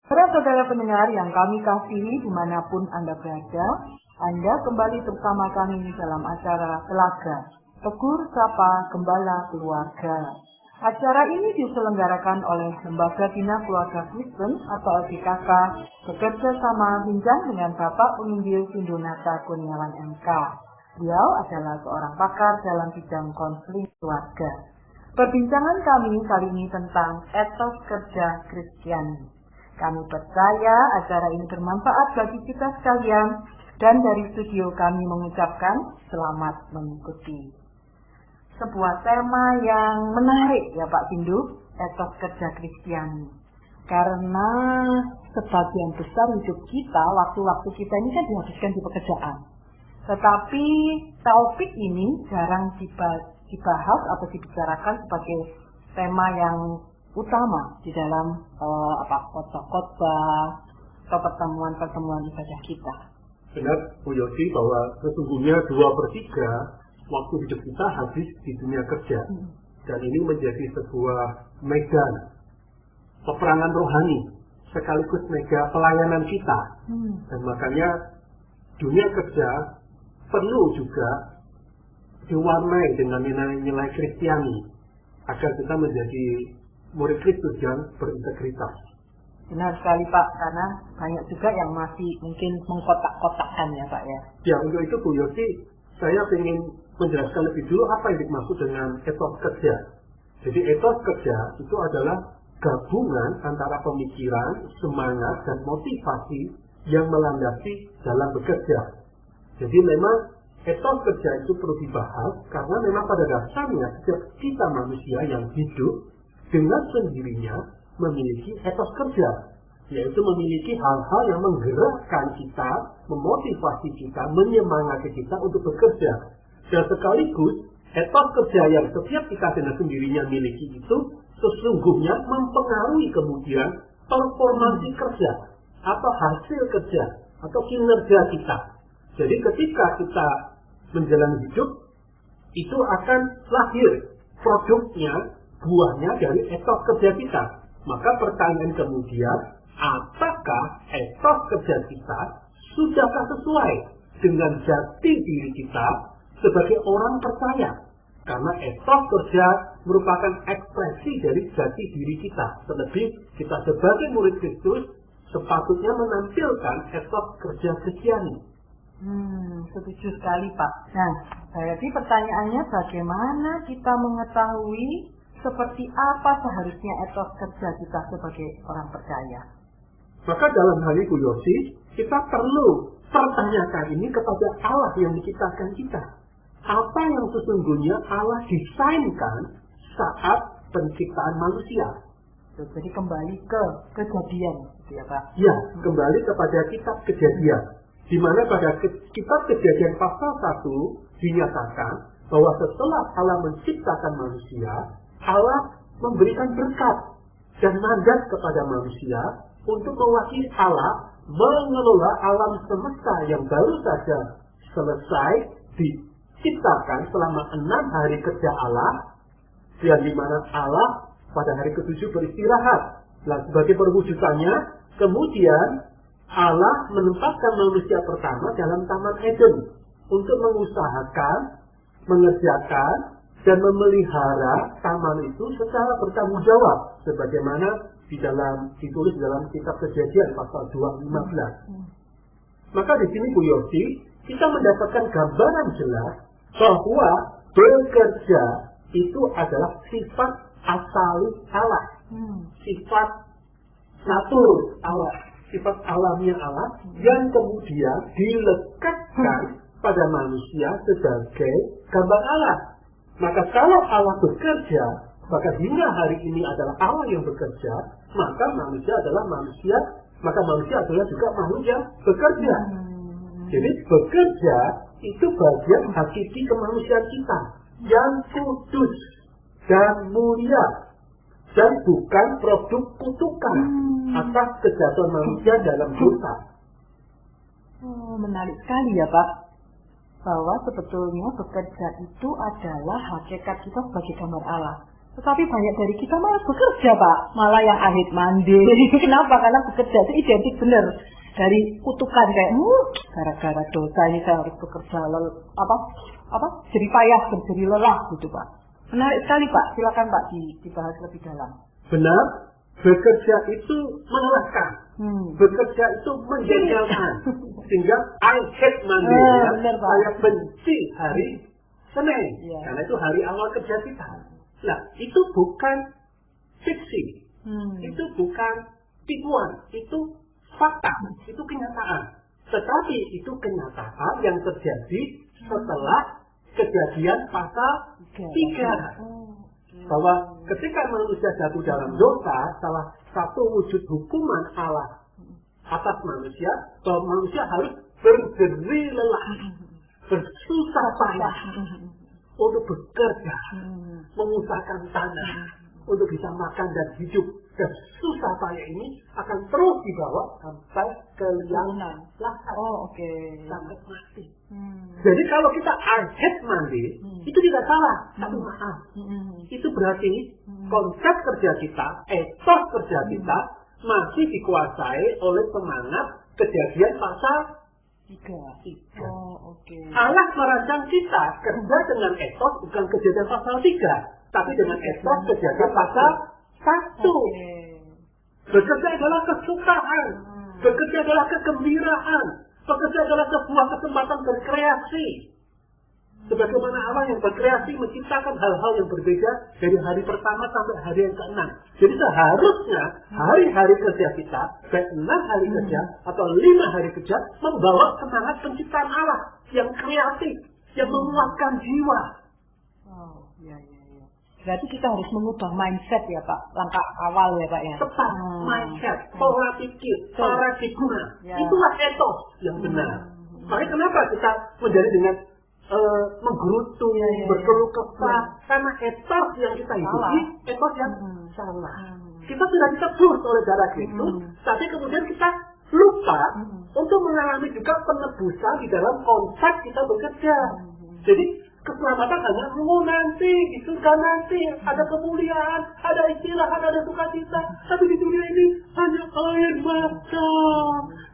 Para saudara pendengar yang kami kasihi dimanapun Anda berada, Anda kembali bersama kami dalam acara Telaga, Tegur Sapa Gembala Keluarga. Acara ini diselenggarakan oleh Lembaga Bina Keluarga Kristen atau LBKK bekerja sama bincang dengan Bapak Penginjil Sindonata Kurniawan MK. Beliau adalah seorang pakar dalam bidang konseling keluarga. Perbincangan kami kali ini tentang etos kerja Kristiani. Kami percaya acara ini bermanfaat bagi kita sekalian dan dari studio kami mengucapkan selamat mengikuti. Sebuah tema yang menarik ya Pak Pindu, etos kerja Kristiani. Karena sebagian besar hidup kita, waktu-waktu kita ini kan dihabiskan di pekerjaan. Tetapi topik ini jarang dibahas atau dibicarakan sebagai tema yang utama di dalam khotbah atau pertemuan-pertemuan ibadah kita. Benar, Bu Yosi, bahwa sesungguhnya 2/3 waktu hidup kita habis di dunia kerja. Dan ini menjadi sebuah medan peperangan rohani, sekaligus mega pelayanan kita. Dan makanya dunia kerja perlu juga diwarnai dengan nilai-nilai Kristiani agar kita menjadi murid Kristus yang berintegritas. Benar sekali Pak, karena banyak juga yang masih mungkin mengkotak-kotakkan ya Pak ya. Ya, untuk itu Bu Yosi, saya ingin menjelaskan lebih dulu apa yang dimaksud dengan etos kerja. Jadi etos kerja itu adalah gabungan antara pemikiran, semangat, dan motivasi yang melandasi dalam bekerja. Jadi memang etos kerja itu perlu dibahas karena memang pada dasarnya setiap kita manusia yang hidup dengan sendirinya memiliki etos kerja, yaitu memiliki hal-hal yang menggerakkan kita, memotivasi kita, menyemangati kita untuk bekerja. Dan sekaligus etos kerja yang setiap kita dengan sendirinya miliki itu sesungguhnya mempengaruhi kemudian performansi kerja atau hasil kerja atau kinerja kita. Jadi ketika kita menjalani hidup, itu akan lahir produknya, buahnya dari etos kerja kita. Maka pertanyaan kemudian, apakah etos kerja kita sudahkah sesuai dengan jati diri kita sebagai orang percaya? Karena etos kerja merupakan ekspresi dari jati diri kita. Terlebih kita sebagai murid Kristus sepatutnya menampilkan etos kerja Kristiani. Setuju sekali Pak. Nah, jadi pertanyaannya bagaimana kita mengetahui seperti apa seharusnya etos kerja kita sebagai orang percaya? Maka dalam hal ini Bu Yosi, kita perlu pertanyakan ini kepada Allah yang menciptakan kita. Apa yang sesungguhnya Allah desainkan saat penciptaan manusia? Jadi kembali ke kejadian, ya Pak? Ya, kembali kepada kitab Kejadian. Di mana pada kitab Kejadian pasal 1 dinyatakan bahwa setelah Allah menciptakan manusia, Allah memberikan berkat dan mandat kepada manusia untuk mewakili Allah mengelola alam semesta yang baru saja selesai diciptakan selama 6 hari kerja Allah, yang dimana Allah pada hari ke-7 beristirahat. Nah, sebagai perwujudannya, kemudian Allah menempatkan manusia pertama dalam Taman Eden untuk mengusahakan, mengerjakan, dan memelihara taman itu secara bertanggung jawab, sebagaimana ditulis dalam kitab Kejadian pasal 2:15. Maka di sini Bu Yosi, kita mendapatkan gambaran jelas bahwa bekerja itu adalah sifat asali Allah, sifat natur Allah, sifat alamiah Allah yang kemudian dilekatkan pada manusia sebagai gambar Allah. Maka kalau Allah bekerja, maka hingga hari ini adalah Allah yang bekerja, maka manusia adalah manusia, maka manusia adalah juga makhluk yang bekerja. Jadi bekerja itu bagian hakiki kemanusiaan kita yang kudus dan mulia, dan bukan produk kutukan atas kejatuhan manusia dalam dosa. Menarik sekali ya Pak, bahwa sebetulnya bekerja itu adalah hakikat kita sebagai gambar Allah. Tetapi banyak dari kita malah bekerja, Pak. Malah yang ahit mandi. Kenapa? Karena bekerja itu identik benar. Dari kutukan kayak, gara-gara dosa ini saya harus bekerja. Jadi payah, jadi lelah gitu, Pak. Menarik sekali, Pak. Silakan, Pak, dibahas lebih dalam. Benar, bekerja itu melelahkan. Bekerja itu menjengkelkan. Sehingga I hate Monday. Benar, Pak. Saya benci hari Senin. Ya. Karena itu hari awal kerja kita. Nah, itu bukan fiksi. Itu bukan tipuan. Itu fakta. Itu kenyataan. Tetapi itu kenyataan yang terjadi setelah kejadian pasal 3. Bahwa ketika manusia jatuh dalam dosa, salah satu wujud hukuman Allah atas manusia, bahwa manusia harus berderi lelah, bersusah payah untuk bekerja, mengusahakan tanah, untuk bisa makan dan hidup. Dan susah payah ini akan terus dibawa sampai ke liang lahat. Sampai mati. Jadi kalau kita I hate Monday, itu tidak salah, tapi maaf. Itu berarti konsep kerja kita, etos kerja kita masih dikuasai oleh semangat kejadian pasal 3. Allah merancang kita kerja dengan etos bukan kejadian pasal 3, tapi dengan etos kejadian pasal 1. Bekerja adalah kesukaan, bekerja adalah kegembiraan, bekerja adalah sebuah kesempatan berkreasi. Sebagaimana Allah yang berkreasi menciptakan hal-hal yang berbeda dari hari pertama sampai hari yang ke-6. Jadi seharusnya hari-hari kerja kita, baik 6 hari kerja atau 5 hari kerja, membawa semangat penciptaan Allah yang kreatif, yang menguatkan jiwa. Berarti kita harus mengubah mindset ya, Pak. Langkah awal ya, Pak ya. Tepat, mindset, pola pikir, paradigma. Itulah etos yang benar. Makanya kenapa kita menjadi dengan menggerutu, berkeluh kesah, karena etos yang kita hidupi, etos yang salah. Kita sudah ditebus oleh darah Kristus, tapi kemudian kita lupa untuk mengalami juga penebusan di dalam konsep kita bekerja. Jadi keselamatan hanya nanti, di surga nanti, ada kemuliaan, ada istirahat, ada sukacita. Tapi di dunia ini hanya air mata,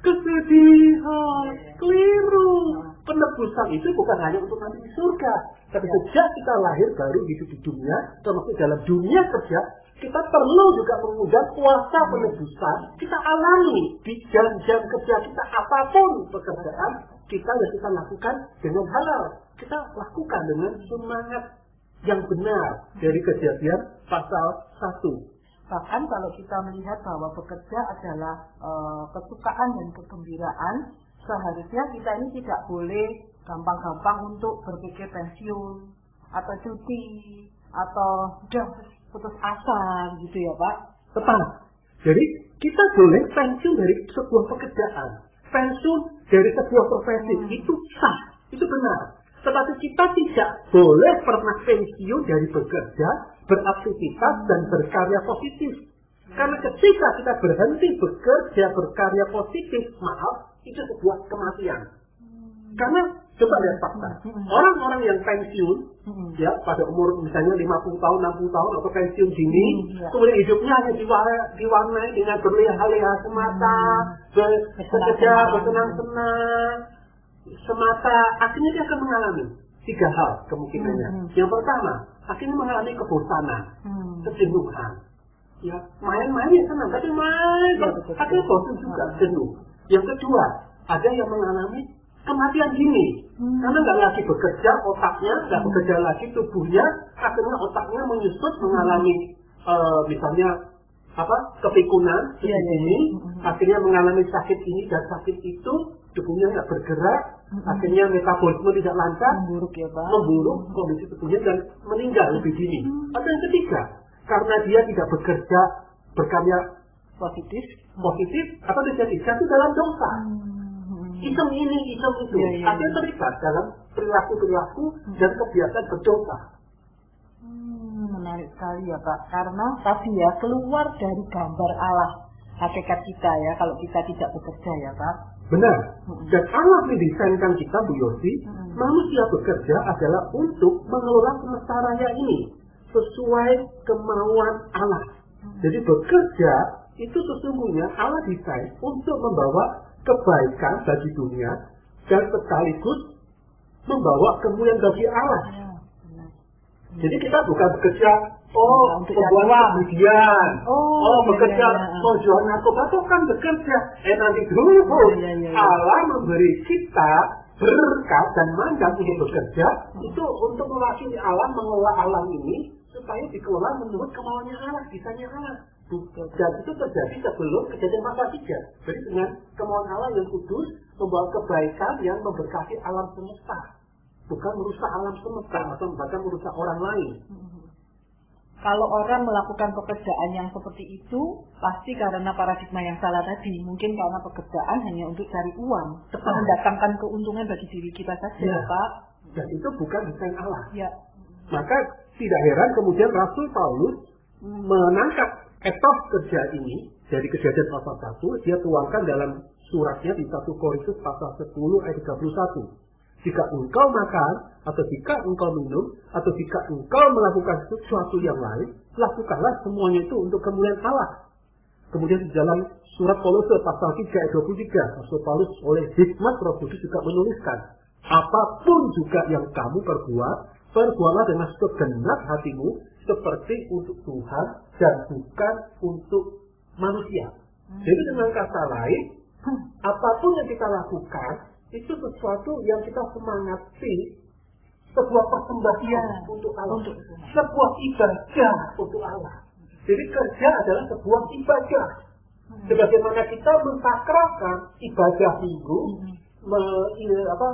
kesedihan, keliru. Penebusan itu bukan hanya untuk nanti di surga. Tapi sejak kita lahir baru hidup di dunia, termasuk dalam dunia kerja, kita perlu juga mengundang kuasa penebusan. Kita alami di jam-jam kerja kita, apapun pekerjaan kita yang kita lakukan dengan halal. Kita lakukan dengan semangat yang benar dari kejadian pasal 1. Bahkan kalau kita melihat bahwa bekerja adalah kesukaan dan kegembiraan, seharusnya kita ini tidak boleh gampang-gampang untuk berpikir pensiun atau cuti atau udah putus asa gitu ya, Pak. Tepat. Jadi kita boleh pensiun dari sebuah pekerjaan, pensiun dari sebuah profesi, itu sah, itu benar. Tetapi kita tidak boleh pernah pensiun dari bekerja, beraktivitas, dan berkarya positif. Karena ketika kita berhenti bekerja, berkarya positif, maaf, itu sebuah kematian. Karena, coba lihat fakta. Orang-orang yang pensiun, ya pada umur misalnya 50 tahun, 60 tahun, atau pensiun dini, kemudian hidupnya hanya diwarnai dengan berleha-leha semata, bekerja, bersenang-senang, semata, akhirnya dia akan mengalami 3 hal kemungkinannya. Yang pertama, akhirnya mengalami kebosanan, kejenuhan. Ya, main-main ya senang, tapi main, akhirnya bosan juga, jenuh. Yang kedua, ada yang mengalami kematian dini, karena nggak lagi bekerja otaknya, nggak bekerja lagi tubuhnya, akhirnya otaknya menyusut, mengalami misalnya kepikunan dini, akhirnya mengalami sakit ini dan sakit itu, tubuhnya nggak bergerak, akhirnya metabolisme tidak lancar, memburuk kondisi tubuhnya dan meninggal lebih dini. Atau yang ketiga, karena dia tidak bekerja berkarya positif atau dia jatuh dalam dosa. Iseng ini, iseng itu, akhirnya terlibat dalam perilaku-perilaku dan kebiasaan berdosa. Menarik sekali ya, Pak. Karena tadi ya keluar dari gambar Allah hakikat kita ya, kalau kita tidak bekerja ya, Pak. Benar. Dan Allah mendesainkan kita, Bu Yosi, manusia bekerja adalah untuk mengelola semesta raya ini. sesuai kemauan Allah. Jadi bekerja itu sesungguhnya Allah desain untuk membawa kebaikan bagi dunia dan sekaligus membawa kemuliaan bagi Allah. Jadi kita bukan bekerja, membuat kemudian, bekerja, mau jual narkoba, itu kan bekerja. Nanti dulu, Allah memberi kita berkat dan mandat untuk bekerja, itu untuk mewakili Allah, mengelola alam ini, supaya dikelola menurut kemauannya Allah, bisanya Allah. Dan itu terjadi sebelum kejadian masa 3. Jadi dengan kemauan Allah yang kudus, membawa kebaikan yang memberkati alam semesta. Bukan merusak alam semesta, atau bahkan merusak orang lain. Kalau orang melakukan pekerjaan yang seperti itu, pasti karena paradigma yang salah tadi. Mungkin karena pekerjaan hanya untuk cari uang, mendatangkan keuntungan bagi diri kita saja, Pak. Dan itu bukan desain Allah. Ya. Maka tidak heran kemudian Rasul Paulus menangkap etos kerja ini dari Kejadian pasal 1, dia tuangkan dalam suratnya di 1 Korintus pasal 10 ayat 31. Jika engkau makan, atau jika engkau minum, atau jika engkau melakukan sesuatu yang lain, lakukanlah semuanya itu untuk kemuliaan Allah. Kemudian di dalam surat Kolose pasal 3 ayat 23, Rasul Paulus oleh hikmat Roh Kudus juga menuliskan, apapun juga yang kamu perbuatlah dengan segenap hatimu, seperti untuk Tuhan dan bukan untuk manusia. Jadi dengan kata lain, apapun yang kita lakukan, itu sesuatu yang kita semangati, sebuah persembahan untuk Allah, sebuah ibadah untuk Allah. Jadi kerja adalah sebuah ibadah. Sebagaimana kita mensakralkan ibadah minggu,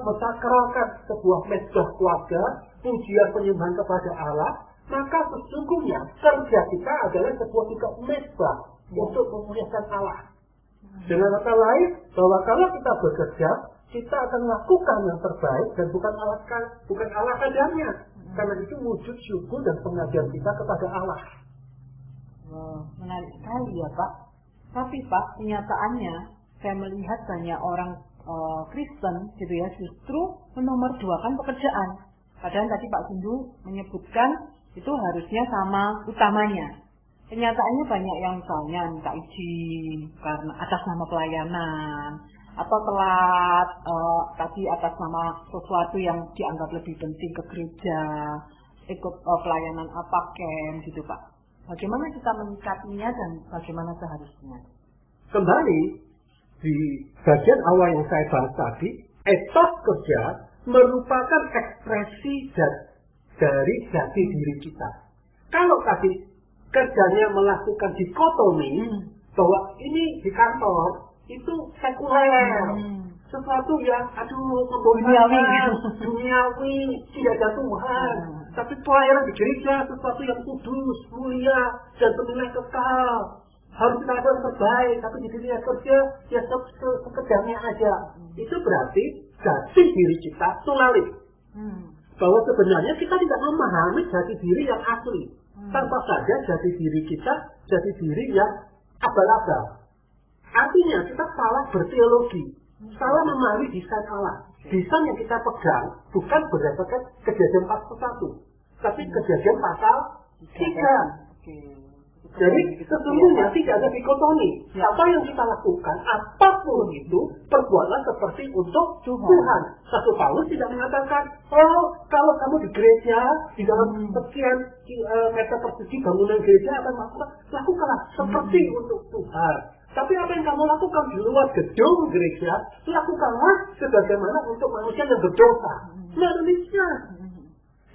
mensakralkan sebuah mezbah keluarga, pujian penyembahan kepada Allah, maka sesungguhnya kerja kita adalah sebuah juga mezbah untuk memuliakan Allah. Dengan kata lain, bahwa kalau kita bekerja, kita akan melakukan yang terbaik dan bukan Allah kadarnya. Karena itu wujud syukur dan pengajian kita kepada Allah. Menarik sekali ya Pak. Tapi Pak, kenyataannya saya melihat banyak orang Kristen gitu ya, justru menomorduakan pekerjaan. Padahal tadi Pak Sundu menyebutkan itu harusnya sama utamanya. Kenyataannya banyak yang misalnya minta izin karena atas nama pelayanan, atau telat tadi atas nama sesuatu yang dianggap lebih penting ke gereja, ikut pelayanan apa camp gitu Pak. Bagaimana kita menyikapinya dan bagaimana seharusnya? Kembali di bagian awal yang saya bahas tadi, etos kerja merupakan ekspresi dari jati diri kita. Kalau tadi kerjanya melakukan dikotomi bahwa ini di kantor itu sekuler, sesuatu yang membohongan, duniawi, tidak ada Tuhan. Tapi pelayanan di gereja sesuatu yang kudus, mulia, dan bernilai kekal. Harus kita lakukan yang terbaik, tapi di dunia kerja ya sekedarnya aja. Itu berarti jati diri kita tulalit. Bahwa sebenarnya kita tidak memahami jati diri yang asli. Tanpa saja jati diri kita, jati diri yang abal-abal. Artinya kita salah berteologi, salah memahami desain Allah. Desain yang kita pegang bukan berdasarkan Kejadian pasal 1, tapi Kejadian pasal 3. Jadi sesungguhnya tidak ada dikotomi. Apa yang kita lakukan, apapun itu, perbuatlah seperti untuk Tuhan. Satu Paulus tidak mengatakan, kalau kamu di gereja, di dalam sekian meter persegi bangunan gereja akan lakukanlah seperti untuk Tuhan. Tapi apa yang kamu lakukan di luar gedung gereja, lakukanlah sebagaimana untuk manusia yang berdosa. Nah, demikian.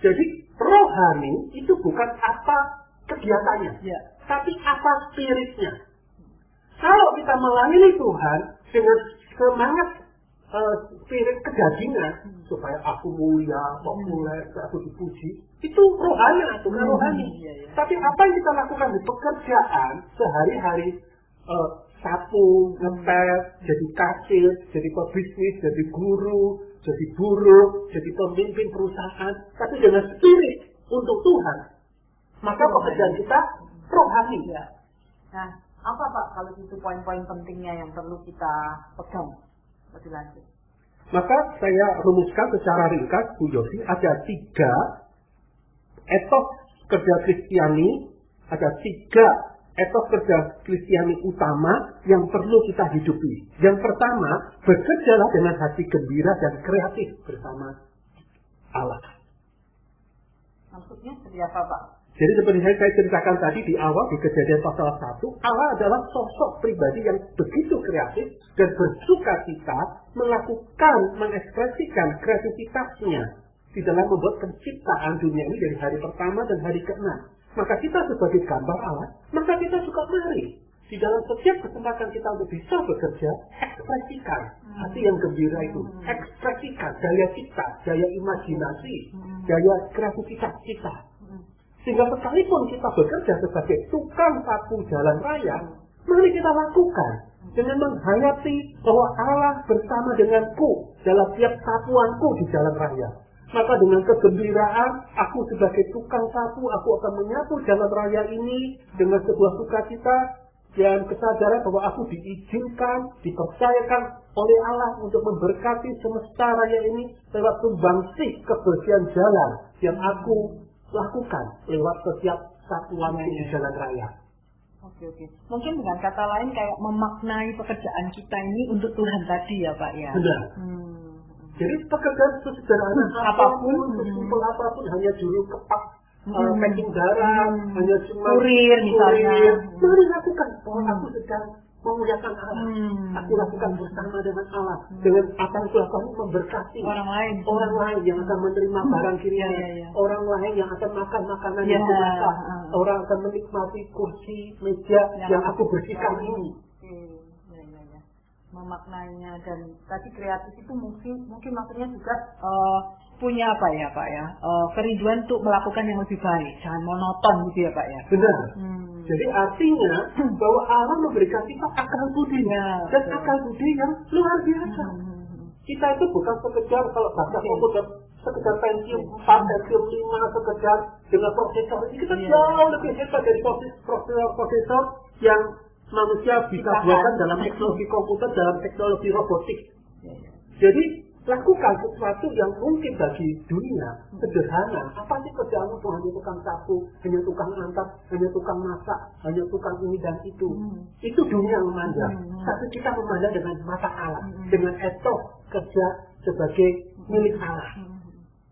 Jadi rohani itu bukan apa kegiatannya, tapi apa spiritnya. Kalau kita melayani Tuhan dengan semangat spirit kedagingan, supaya aku mulia, populer, aku dipuji, itu rohani atau bukan rohani. Tapi apa yang kita lakukan di pekerjaan sehari-hari, sapu, ngepel, jadi kasir, jadi pebisnis, jadi guru, jadi buruh, jadi pemimpin perusahaan, tapi dengan spirit untuk Tuhan, maka pekerjaan kita rohani. Nah, apa Pak kalau itu poin-poin pentingnya yang perlu kita pegang lebih lanjut? Maka saya rumuskan secara ringkas, Bu Yosi, ada 3 etos kerja Kristiani, ada 3 etos kerja Kristiani utama yang perlu kita hidupi. Yang pertama, bekerjalah dengan hati gembira dan kreatif bersama Allah. Maksudnya seperti apa, Pak? Jadi seperti saya ceritakan tadi di awal di Kejadian pasal 1, Allah adalah sosok pribadi yang begitu kreatif dan bersuka cita melakukan, mengekspresikan kreativitasnya di dalam membuat penciptaan dunia ini dari hari pertama dan hari ke-6. Maka kita sebagai gambar Allah, maka kita juga mari di dalam setiap kesempatan kita untuk bisa bekerja, ekspresikan hati yang gembira itu, ekspresikan daya kita, daya imajinasi, daya kreativitas kita. Sehingga sekalipun kita bekerja sebagai tukang sapu jalan raya, mari kita lakukan dengan menghayati bahwa Allah bersama denganku dalam tiap sapuanku di jalan raya. Maka dengan kegembiraan, aku sebagai tukang sapu, aku akan menyapu jalan raya ini dengan sebuah sukacita dan kesadaran bahwa aku diizinkan, dipercayakan oleh Allah untuk memberkati semesta raya ini lewat sumbangsih kebersihan jalan yang aku lakukan lewat setiap sapuan di jalan raya. Oke. Mungkin dengan kata lain kayak memaknai pekerjaan kita ini untuk Tuhan tadi ya, Pak ya. Benar. Jadi pekerjaan sesederhana apapun, sesimpel apapun, hanya juru kepak, packing barang, hanya cuma kurir misalnya. Mari lakukan. Aku sedang memuliakan Allah. Aku lakukan bersama dengan Allah. Dengan apa yang aku lakukan memberkati orang lain yang akan menerima barang kiriman, orang lain yang akan makan makanan yang aku masak, orang akan menikmati kursi, meja yang aku bersihkan ini. Memaknainya, dan tadi kreatif itu mungkin maksudnya juga punya apa ya, Pak ya, kerinduan untuk melakukan yang lebih baik, jangan monoton gitu ya, Pak ya. Benar. Jadi artinya bahwa Allah memberikan kita akal budi dan akal budi yang luar biasa. Kita itu bukan sekedar kalau bahasa komputer sekedar Pentium 4, Pentium 5, sekedar dengan prosesor ini, kita jauh lebih hebat dari prosesor yang manusia bisa buatkan dalam teknologi komputer, dalam teknologi robotik. Jadi lakukan sesuatu yang mungkin bagi dunia sederhana. Apa sih kerjaanmu? Hanya tukang sapu, hanya tukang angkat, hanya tukang masak, hanya tukang ini dan itu. Itu dunia yang memandang. Tapi kita memandang dengan mata Allah, dengan etos kerja sebagai milik Allah.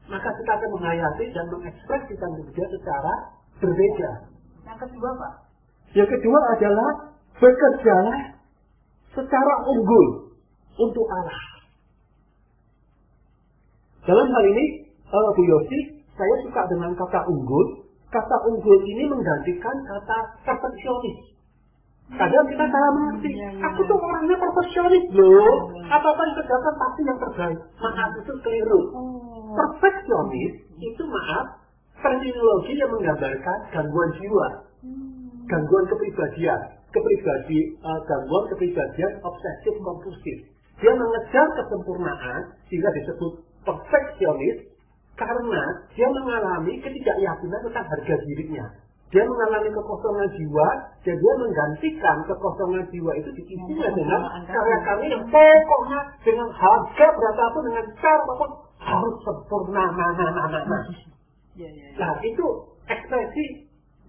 Maka kita akan menghayati dan mengekspresikan kerja secara berbeda. Yang kedua, Pak? Yang kedua adalah bekerjalah secara unggul untuk Allah. Dalam hal ini, Bu Yosi, saya suka dengan kata unggul. Kata unggul ini menggantikan kata perfeksionis. Kadang kita salah mengerti. Aku tuh orangnya perfeksionis loh. Apa-apa yang kerjakan pasti yang terbaik. Maaf, itu keliru. Perfeksionis itu terminologi yang menggambarkan gangguan jiwa, gangguan kepribadian. Gangguan kepribadian obsesif kompulsif. Dia mengejar kesempurnaan sehingga disebut perfeksionis karena dia mengalami ketidakyakinan tentang harga dirinya. Dia mengalami kekosongan jiwa dan dia menggantikan kekosongan jiwa itu diisinya dengan karya-karya yang pokoknya dengan harga berapapun, dengan cara apapun harus sempurna. Nah, itu ekspresi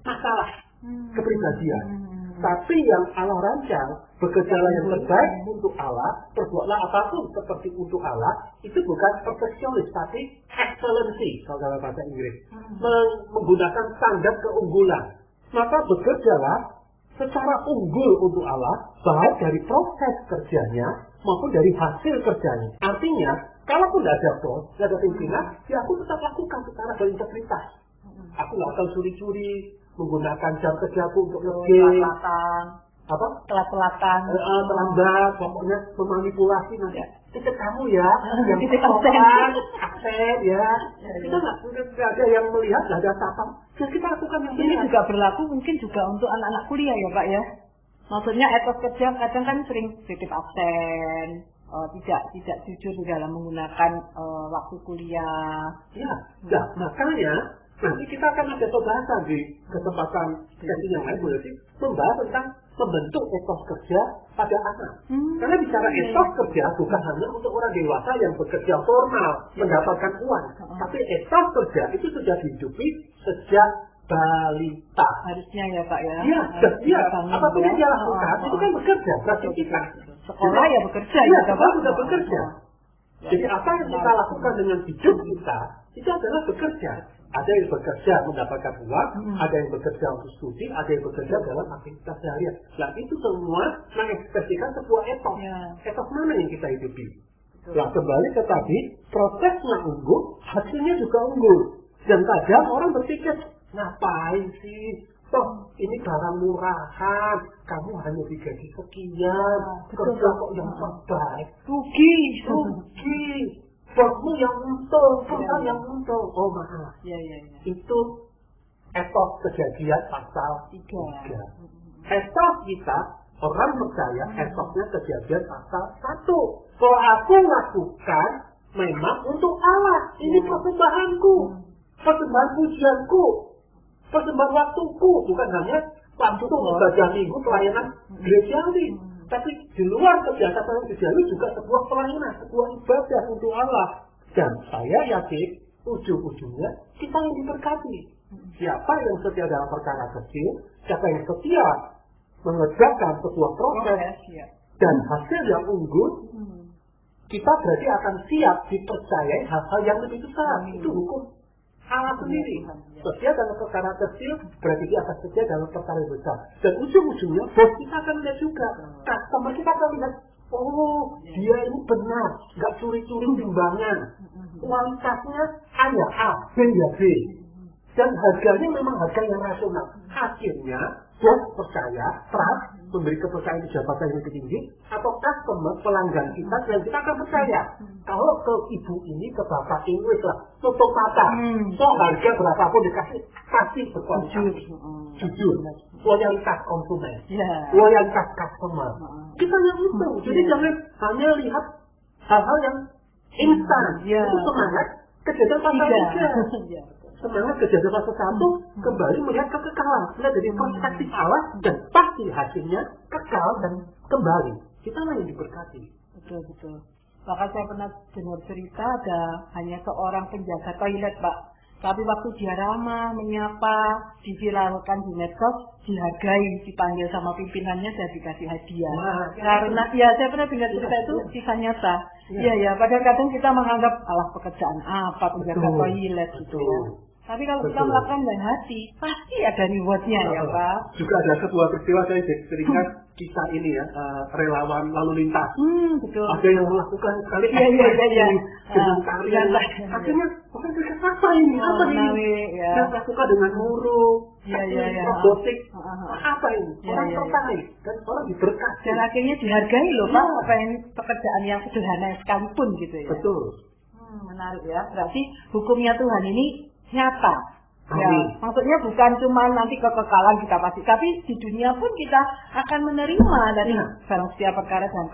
masalah kepribadian. Tapi yang Allah rancang, bekerjalah yang terbaik untuk Allah, perbuatlah apapun seperti untuk Allah, itu bukan perfeksionis, tapi excellency, kalau dalam bahasa Inggris. Menggunakan standar keunggulan. Maka bekerjalah secara unggul untuk Allah, baik dari proses kerjanya, maupun dari hasil kerjanya. Artinya, kalaupun tidak ada bos, tidak ada pimpinan, ya aku tetap lakukan secara berintegritas. Aku nggak akan curi-curi, menggunakan jam kerjaku untuk nge-game, telat-telatan, terlambat, pokoknya memanipulasi nanti. Titip kamu ya, yang aksen ya. Kita nggak ada yang melihat, nggak ada satpam. Jadi kita lakukan yang ini juga berlaku mungkin juga untuk anak-anak kuliah ya, Pak ya. Maksudnya etos kerja kadang kan sering titip absen, tidak jujur di dalam menggunakan waktu kuliah. Ya, makanya nanti kita akan ada pembahasan di kesempatan sesi yang lain, berarti membahas tentang membentuk etos kerja pada anak. Karena bicara etos kerja bukan hanya untuk orang dewasa yang bekerja formal, mendapatkan uang. Tapi etos kerja itu sudah dihidupi sejak balita. Harusnya ya Pak ya. Iya. Apapun yang dia lakukan itu kan bekerja. Berarti kita sekolah ya bekerja. Iya, sekolah juga bekerja. Jadi apa yang kita lakukan dengan hidup kita itu adalah bekerja. Ada yang bekerja mendapatkan uang, ada yang bekerja untuk studi, ada yang bekerja dalam aktivitas seharian. Nah itu semua mengekspresikan sebuah etos. Etos mana yang kita hidupi? Nah kembali ke tadi, prosesnya unggul, hasilnya juga unggul. Dan kadang orang berpikir, ngapain sih? Toh ini barang murahan, kamu hanya digaji sekian, kerja kok yang terbaik. Rugi. Bosmu yang untung, perusahaan yang untung. Oh maaf. Itu etos kejadian pasal 3. Etos kita, orang percaya, etosnya kejadian pasal 1. Kalau aku lakukan, memang untuk Allah. Ini persembahanku, persembahan pujianku, persembahan waktuku. Bukan hanya waktu ibadah minggu, pelayanan gerejawi. Tapi di luar kegiatan gerejawi juga sebuah pelayanan, sebuah ibadah untuk Allah. Dan saya yakin ujung-ujungnya kita yang diberkati. Siapa yang setia dalam perkara kecil, siapa yang setia mengerjakan sebuah proses dan hasil yang unggul, kita berarti akan siap dipercayai hal-hal yang lebih besar. Itu hukum Allah sendiri. Setia dalam perkara kecil berarti dia akan setia dalam perkara yang besar. Dan ujung-ujungnya bos kita akan lihat juga. Customer kita akan lihat, oh dia ini benar, nggak curi-curi timbangan. Kualitasnya hanya A, B ya B. Dan harganya memang harga yang rasional. Akhirnya bos percaya, trust, memberi kepercayaan di jabatan yang lebih tinggi, atau customer, pelanggan kita, dan kita akan percaya. Kalau ke ibu ini, ke bapak ini, lah, tutup mata. So harga berapapun dikasih, pasti berkualitas. Jujur. Loyalitas konsumen. Loyalitas customer. Kita yang untung. Jadi jangan hanya lihat hal-hal yang instan. Itu semangat kejadian pasal 3. Semangat kejadian pasal 1 kembali melihat kekekalan. Melihat dari perspektif Allah dan pasti hasilnya kekal dan kembali. Kita lah yang diberkati. Betul. Bahkan saya pernah dengar cerita ada hanya seorang penjaga toilet Pak. Tapi waktu dia ramah, menyapa, diviralkan di medsos, dihargai, dipanggil sama pimpinannya, saya dikasih hadiah. Karena saya pernah dengar cerita itu kisah nyata. Padahal kadang kita menganggap alah pekerjaan apa penjaga toilet gitu ya. Tapi kalau kita melakukan dengan hati, pasti ada rewardnya ya Pak. Juga ada sebuah peristiwa saya teringat kisah ini ya, relawan lalu lintas. Betul. Ada yang melakukan sekali dengan tarian. Akhirnya orang berkata apa ini? Apa ini? Yang lakukan dengan murung, robotik. Apa ini? Orang tertarik dan orang diberkati. Dan akhirnya dihargai loh Pak. Apa yang pekerjaan yang sederhana sekalipun gitu ya. Betul. Menarik ya. Berarti hukumnya Tuhan ini nyata. Maksudnya bukan cuma nanti kekekalan kita pasti, tapi di dunia pun kita akan menerima dari barang setiap perkara dan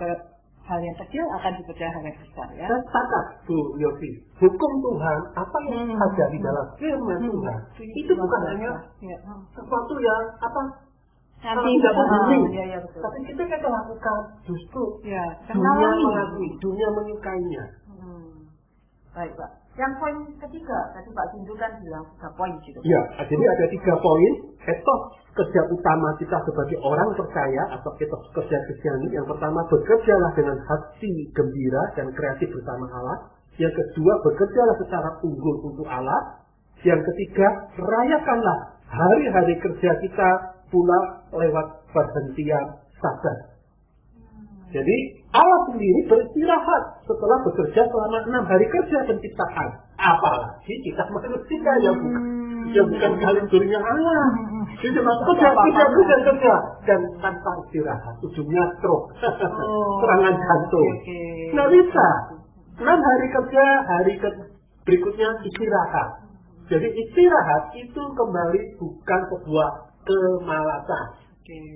hal yang kecil akan dipercaya hal yang besar ya. Dan sepakat Bu Yofi, hukum Tuhan apa yang ada di dalam firman Tuhan itu bukan hanya sesuatu yang nanti tidak bumi, tapi kita akan lakukan justru dunia mengakui, dunia menyukainya. Baik Pak. Yang poin ketiga, tadi Pak Sindu kan bilang 3 poin gitu. Ya, jadi ada 3 poin. Etos kerja utama kita sebagai orang percaya atau etos kerja Kristiani. Yang pertama, bekerjalah dengan hati gembira dan kreatif bersama Allah. Yang kedua, bekerjalah secara unggul untuk Allah. Yang ketiga, rayakanlah hari-hari kerja kita pula lewat perhentian sabat. Jadi Allah sendiri beristirahat setelah bekerja selama 6 hari kerja penciptaan. Apalagi kita manusia yang bukan kalendurnya Allah. Jadi cuma kerja dan tanpa istirahat. Ujungnya stroke, serangan jantung. Nggak bisa. 6 hari kerja, berikutnya istirahat. Jadi istirahat itu kembali bukan sebuah kemalasan.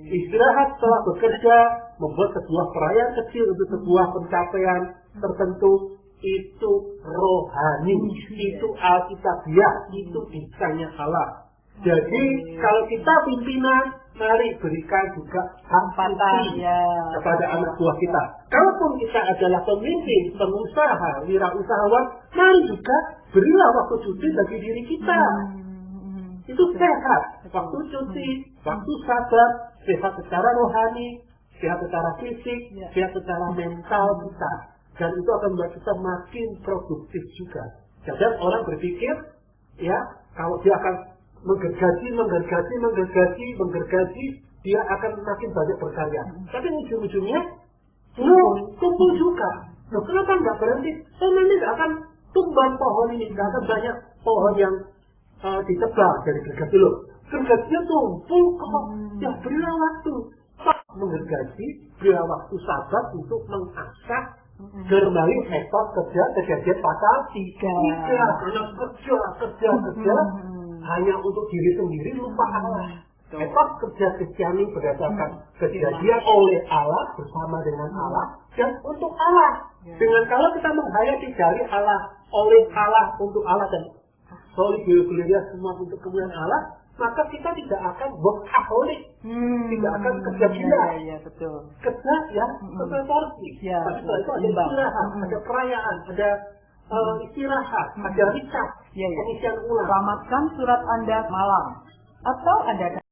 Istirahat setelah bekerja, membuat sebuah perayaan kecil untuk sebuah pencapaian tertentu, itu rohani, itu alkitabiah, itu bisanya Allah. Jadi kalau kita pimpinan, mari berikan juga hampatan kepada anak buah kita. Kalaupun kita adalah pemimpin, pengusaha, wirausahawan, mari juga berilah waktu cuti bagi diri kita. itu sehat. Waktu cuti, waktu sabar, sehat secara rohani, sehat secara fisik, sehat secara mental kita. Dan itu akan membuat kita makin produktif juga. Jadi orang berpikir, ya, kalau dia akan menggergaji, dia akan makin banyak berkarya. Tapi ujung-ujungnya, tumpul juga. Nah, kenapa nggak berhenti? Nanti nggak akan tumbang pohon ini, nggak akan banyak pohon yang ditebang dari gergaji loh. Gergajinya tumpul kok. Ya berilah waktu. Menggergaji, berilah waktu sabar untuk mengasah kembali etos kerja kejadian pasal 3. Kerja hanya untuk diri sendiri, lupa Allah. Etos kerja Kristiani berdasarkan kejadian oleh Allah bersama dengan Allah dan untuk Allah. Dengan kalau kita menghayati dari Allah, oleh Allah, untuk Allah dan soli geokuliah semua untuk kemuliaan Allah, maka kita tidak akan workaholic, tidak akan kerja gila, kerja yang sesuai porsi. Tapi setelah itu ada istirahat, ada perayaan, ada istirahat, ada recap, pengisian ulang. Selamatkan surat Anda malam, atau Anda